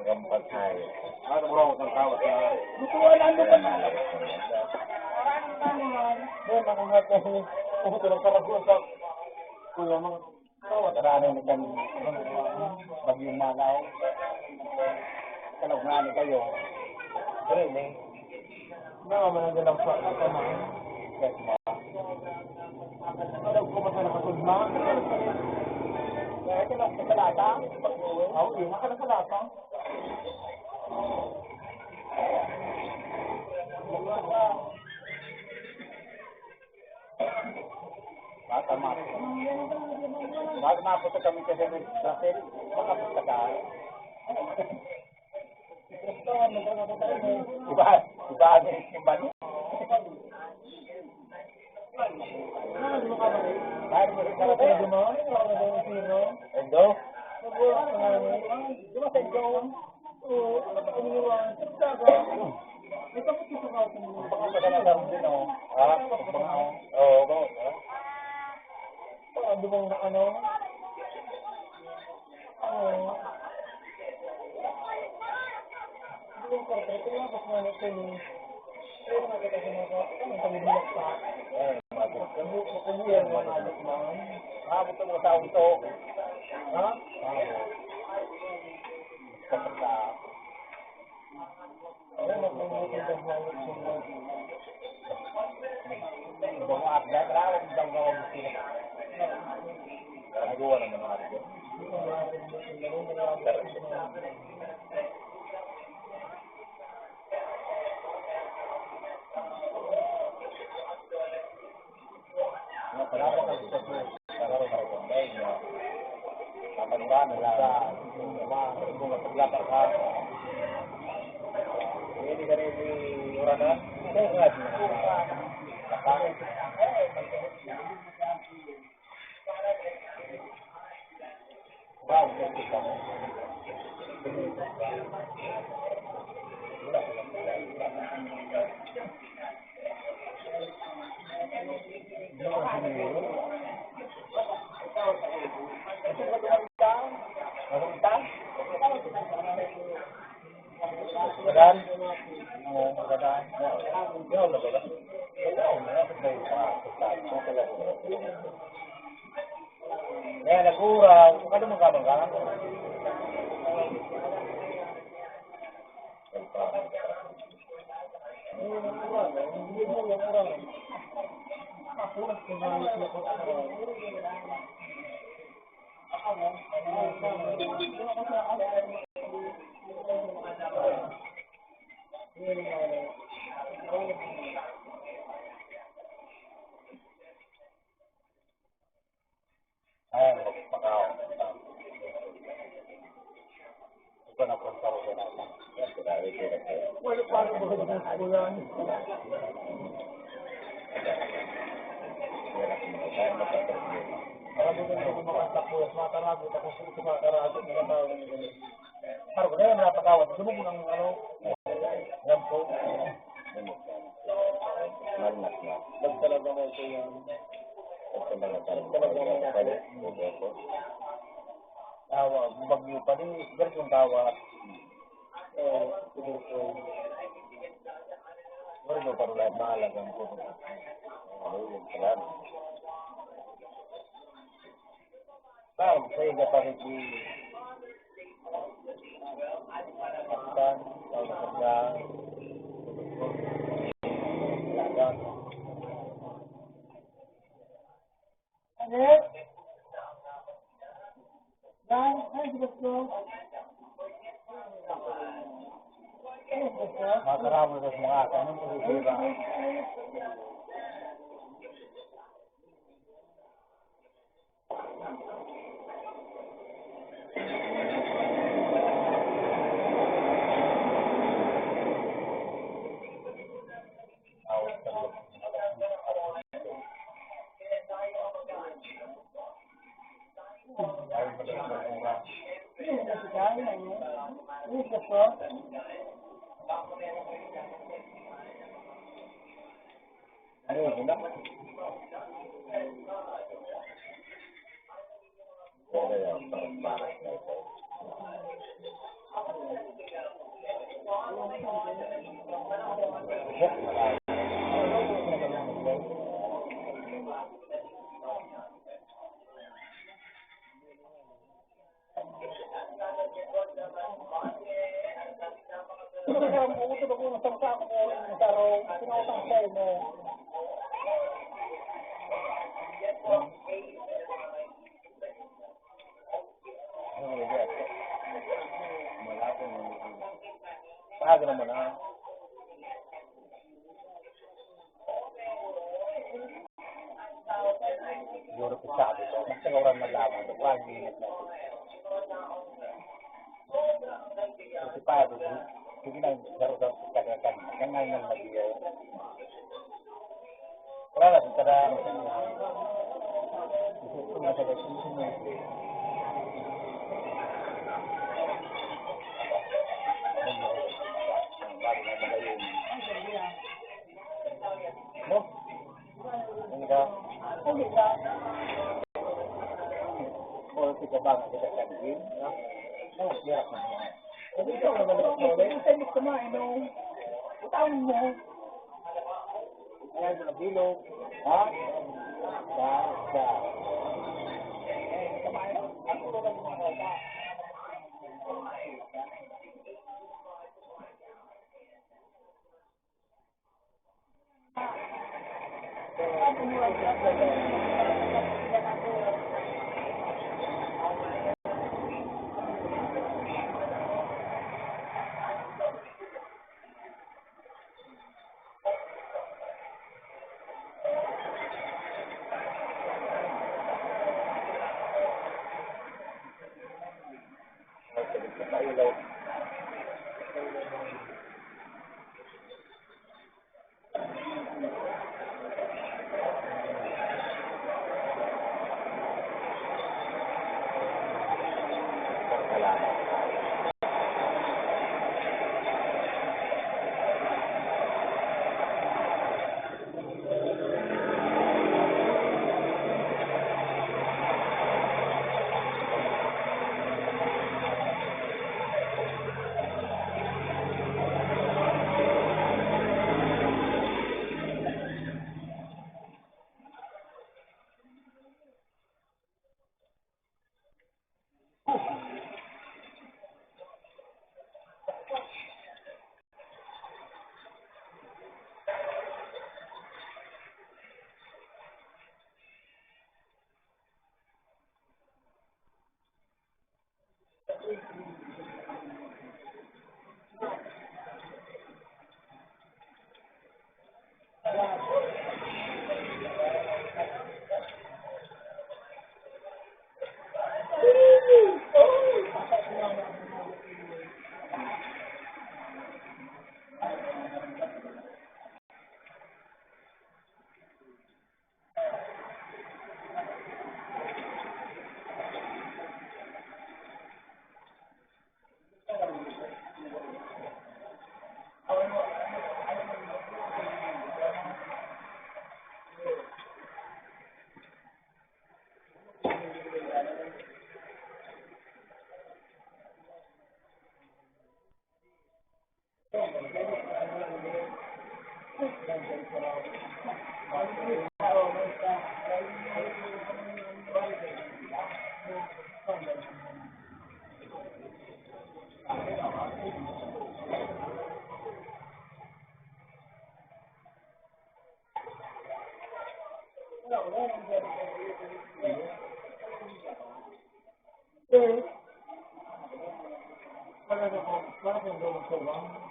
Rampat tayo. Ano mo raw ang tawag na? Lutuan ano ba na? Doon, makangat na ito lang karaguan sa kuya mga tawag. Daraanan na kami bagyong Manaw. Kalugnan kayo. Training. Nakaman na lang sa ito na. Yes, ma. Alam ko ba sa nakasugma? Ito lang sa lata. Oo, yun. Naka sa lata. Tama. Bago mapunta kami sa Brazil, makapunta ka. Iba ang isimba niyo. Bago mo rin ka Endo? Di ba sa Endo? Oo, ano ba umiwan? Ito ko susukaw sa mga. Baka magandang din, o. Ha? Oo, ba? Ano bang ano? Hindi yung portrait. Ito lang kasi nga ito yung pero nakita sa mga ang pamilyak pa. Kumuyan mo na anak mo. Maabot mo sa auto. Ha? Ano magpapagod ang hawak sa mga. Ibang mga atlet, rawag ibang mga sila. Nagawa ng mga atlet. Kenapa kan kita tuh kalau mereka ya kapan nila sama bunga terbelakang kan ini dari urana saya nggak wow Kemudian, nagurang, ano mo ka? Wala pa rin ba sa kulang? Marami na rin kumakantak po. Mataragot ako sa mataragot. Nakatawag na gano'n. Parang ko na yan, napatawad. Gusto mo ng ano? Yan po. Malmas na. Nagtalaga mo ito yan. Tawa, bagyo pa rin. Ganito yung tawa. Baru baru lain malam kan tu. Jalan. Tahu saya dapat di Pakistan, tahun kerja, ladang. Ano? Dan, ay gusto. Makarami sa mga kanong pagkira. Utod ako ng sampa ko sa araw, pinautang sa'yo mo. Pahaga naman ha. Siguro ko sabi ko, mas orang malaman, ito ang minit natin. Kasi pa, sige lang, laro daw sa kagagan, ganyan lang mag-iyo. Wala na, kada, gusto ko na sa gusto. Hindi ka. O kita bang kita kantin, no? Oh, biar apa? Kasi ikaw naman ako ulit. Kasi hindi kumain no. Utang mo. Ayan sa bilog. Ha? Sa. Kumain. Ako lang kumain ka. Ako mo ang Para kung doon sa